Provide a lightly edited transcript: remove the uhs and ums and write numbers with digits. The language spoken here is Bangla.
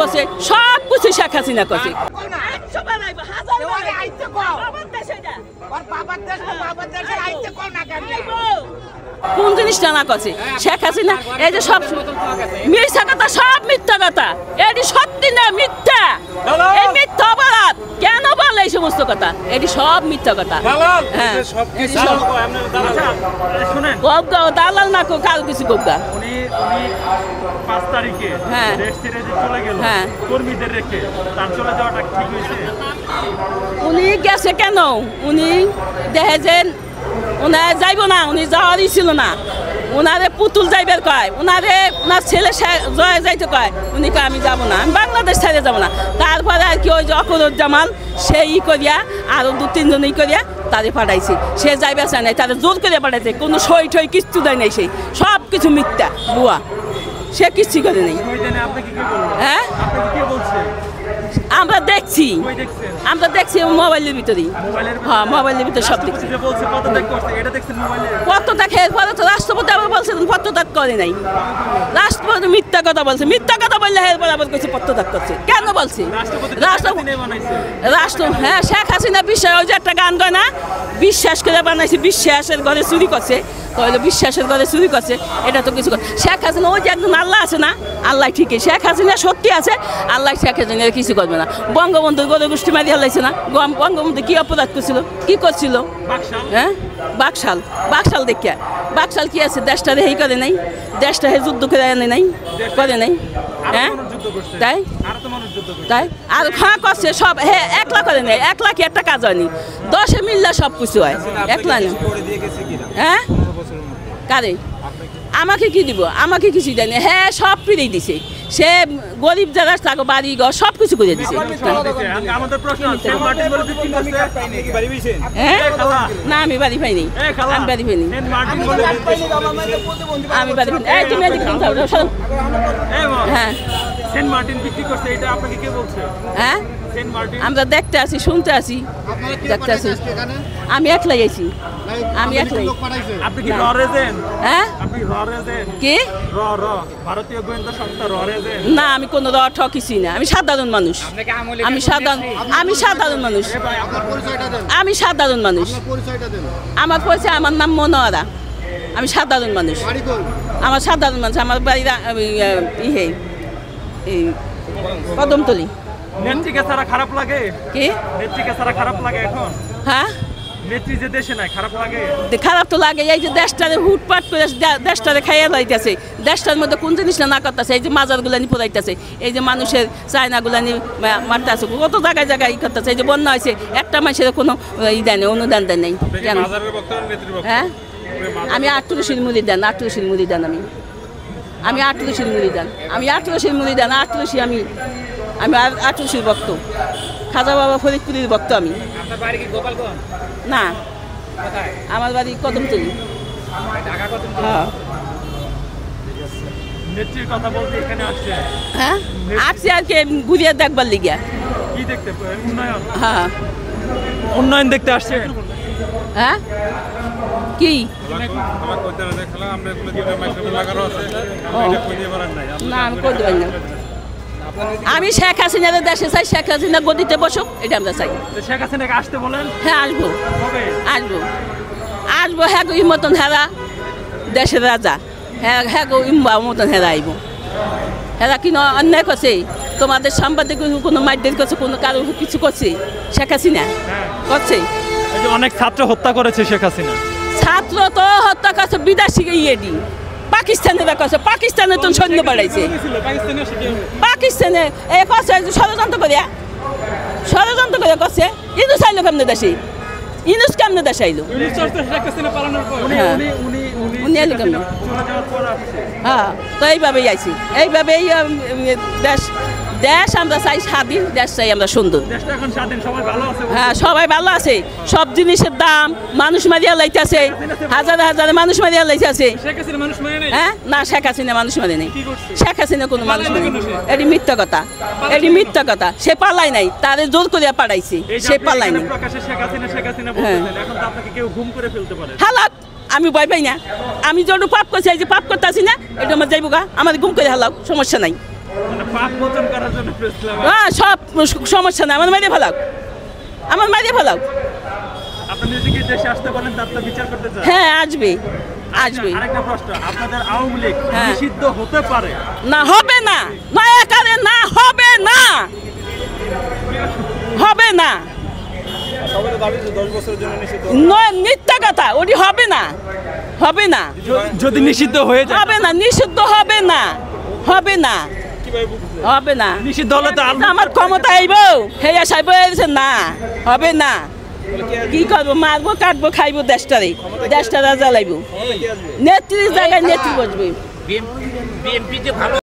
বছর সব কিছু শেখ হাসিনা করছে কোন জিনিসটা না করছে শেখ হাসিনা এই যে সব মিথ্যা কথা সব মিথ্যা কথা এটি সত্যি না মিথ্যা এই মিথ্যা অপরাধ কেন বলে এই সমস্ত কথা এটি সব মিথ্যা কথা হ্যাঁ দালাল না কারো কিছু গোগা 5 তারিখে দেশ ছেড়ে চলে গেল কর্মীদের রেখে তার চলে যাওয়াটা ঠিক হয়েছে উনি গেছে কেন উনি দেখেছেন উনার যাইব না উনি যাওয়ারই ছিল না উনারে পুতুল যাইবার কয় ওনার ছেলে জয় যাইতে কয় উনি কয় আমি যাবো না আমি বাংলাদেশ ছেড়ে যাবো না তারপরে আর কি ওই যে অকরুজ্জামান সেই করিয়া আরো 2-3 জন করিয়া তারে পাঠাইছে সে যাইবে চায় নাই তাদের জোর করে পাঠাইছে কোনো সই ঠই কিচ্ছু দেয় নাই সেই সব কিছু মিথ্যা বুয়া সে কিচ্ছু করে নেই হ্যাঁ আমরা দেখছি মোবাইলের ভিতরে হ্যাঁ মোবাইলের ভিতরে সব দেখছি পত্রত্যাগ এরপরে তো রাষ্ট্রপতি আবার বলছে পত্রত্যাগ করে নাই রাষ্ট্রপতি মিথ্যা কথা বলছে মিথ্যা কথা বললে এরপর আবার কিছু পত্রত্যাগ করছে কেন বলছে রাষ্ট্র হ্যাঁ শেখ হাসিনা বিশ্বাস ওই যে একটা গান গায় না বিশ্বাস করে বানাইছে বিশ্বাসের ঘরে চুরি করছে তাহলে বিশ্বাসের ঘরে চুরি করছে এটা তো কিছু শেখ হাসিনা ওই যে একজন আল্লাহ আছে না আল্লাহ ঠিকই শেখ হাসিনা সত্যি আছে আল্লাহ শেখ হাসিনা কিছু করবে না বঙ্গবন্ধু গরু গোষ্ঠী মারি হালাইছে না বঙ্গবন্ধু কি অপরাধ করছিল কি করছিল হ্যাঁ বাকশাল দেখিয়া বাকশাল কি আছে দেশটা রেহাই করে নাই দেশটা হে যুদ্ধ করে আনে নাই করে নাই হ্যাঁ তাই তাই আর ফাঁ করছে সব হ্যাঁ একলা করে নেই একলা কি একটা কাজ হয়নি 10-এ মিললে সব কিছু হয় একলা নেই হ্যাঁ কারে আমাকে কি দিব আমাকে কিছু দেয়নি হ্যাঁ সব ফিরেই দিছে সে গরিব যারা তাকে বাড়ি ঘর সব কিছু করে দিছে না আমি বাড়ি পাইনি আমি বাড়ি পাইনি আমি বাড়ি পাইনি এই তুমি হ্যাঁ সেন্ট মার্টিন বিক্রি করতে এটা আপনাকে কে বলছে হ্যাঁ আমরা দেখতে আসি শুনতে আসি দেখতে আসি আমি একলাই আইছি আমি একলাই আপনি কি র এজেন্ট হ্যাঁ আপনি র এজেন্ট কি র ভারতীয় গোয়েন্দা সংস্থা র এজেন্ট না আমি কোনো র ঠকিছি না আমি সাধারণ মানুষ আমি সাধারণ মানুষ আমি সাধারণ মানুষ আমার পরিচয় আমার নাম মনোয়ারা আমি সাধারণ মানুষ আমার সাধারণ মানুষ আমার বাড়ি ইহে কদমতলি নেত্রীকে ছাড়া খারাপ লাগে কি নেত্রীকে ছাড়া খারাপ লাগে এখন হ্যাঁ নেত্রী যে দেশে নাই খারাপ লাগে খারাপ তো লাগে এই যে দেশটারে হুটপাট করে দেশটারে খাইয়া লাইতেছে দেশটার মধ্যে কোন জিনিসটা না করতেছে এই যে মাজারগুলানি পোড়াইতেছে এই যে মানুষের চায়নাগুলানি মারতেছে কত জায়গায় জায়গায় ই করতেছে এই যে বন্যা হয়েছে একটা মানুষের কোনো ই দেয় নেই অনুদান দেয় নেই কেন হ্যাঁ আমি 38 মুরিদান 38 মুরিদান আমি 38 মুরিদান আমি 38 মুরিদান 38 আমি 38 ভক্ত খাজা বাবা ফরিদপুরের ভক্ত আমি না আমার বাড়ি কদমতলি হ্যাঁ নেত্রীর কথা বলতে এখানে আসছে হ্যাঁ আসছে আর কি ঘুরিয়ে দেখবার লিগিয়া কি দেখতে উন্নয়ন হ্যাঁ উন্নয়ন দেখতে আসছে হ্যাঁ কি না আমি কই দেবেন না আমি শেখ হাসিনার দেশে চাই শেখ হাসিনা গদিতে বসুক এটা আমরা চাই শেখ হাসিনাকে আসতে বলেন হ্যাঁ আসবো হ্যাঁ গো মতন হেরা দেশের রাজা হ্যাঁ গো ইম্বা মতন হেরা আইব হেরা কি অন্যায় করছে তোমাদের সাংবাদিক কোনো মারধর করছে কোনো কারো কিছু করছে শেখ হাসিনা করছে অনেক ছাত্র হত্যা করেছে ষেখ হাসিনা ছাত্র তো হত্যা করছে বিদেশি ইয়েডি পাকিস্তানেরা করছে পাকিস্তানে তো সৈন্য বাড়াইছে পাকিস্তানে এই করছে ষড়যন্ত্র করে করছে ইন্দু চাইলো কেমনে দেশে ইনুস কেমনে দেশে আইলো উনি এলো কেমনে হ্যাঁ তো এইভাবেই আইছি এইভাবেই দেশ আমরা চাই স্বাধীন দেশ চাই আমরা সুন্দর হ্যাঁ সবাই ভালো আছে সব জিনিসের দাম মানুষ মারিয়া লাইতেছে হাজারে হাজারে মানুষ মারিয়া লাইতেছে হ্যাঁ না শেখ হাসিনা মানুষ মারে নেই শেখ হাসিনা কোনো মানুষ মারে এটি মিথ্যা কথা সে পালাই নাই তাদের জোর করিয়া পাঠাইছে সে পালাই নাই হালাক আমি ভয় পাই না আমি যত পাপ করছি এই যে পাপ করতে আসি না এটা আমার যাইব গা আমার গুম করে হালাও সমস্যা নাই মানে পাপ মোচন করার জন্য প্রেস ক্লাব। হ্যাঁ, সব সমস্যা না, আমার মাইরে ফেলাও, আমার মাইরে ফেলাও। আপনি নিজেকে দেশে আসতে বলেন, তার তো বিচার করতে চান। হ্যাঁ, আসবে আসবে। আরেকটা প্রশ্ন, আপনাদের আওয়ামী লীগ হ্যাঁ। নিষিদ্ধ হতে পারে? না, হবে না, নয়া কারে না, হবে না, হবে না, মিথ্যা কথা, ওটি হবে না, হবে না, যদি নিষিদ্ধ হয়ে যায়, হবে না, নিষিদ্ধ হবে না, হবে না, হবে না। নিষিদ্ধ হলে তো আমার ক্ষমতা আইব, হে আসাইব, না হবে না। কি করবো, মারবো, কাটবো, খাইবো, দেশটারে জ্বালাইবো। নেত্রীর জায়গায় নেত্রী বসবে। বিএনপি যে ভালো